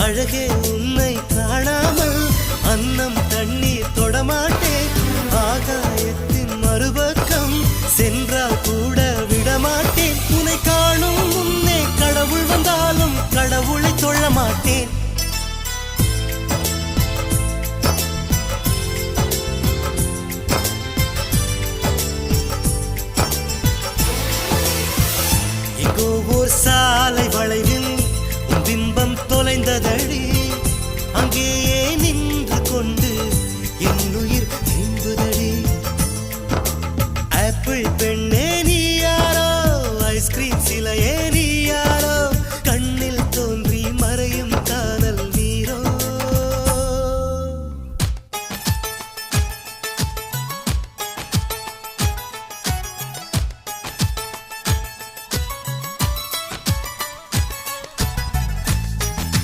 அழகே உன்னை காணாமல் அன்னம் தண்ணீர் தொடமாட்டேன். ஆகாயத்தின் மறுபக்கம் சென்றால் கூட விடமாட்டேன். உன்னை காணும் முன்னே கடவுள் வந்தாலும் கடவுளை தொழ மாட்டேன். ஓர் சாலை வளைவில் உன் பிம்பம் தொலைந்ததடி. அங்கே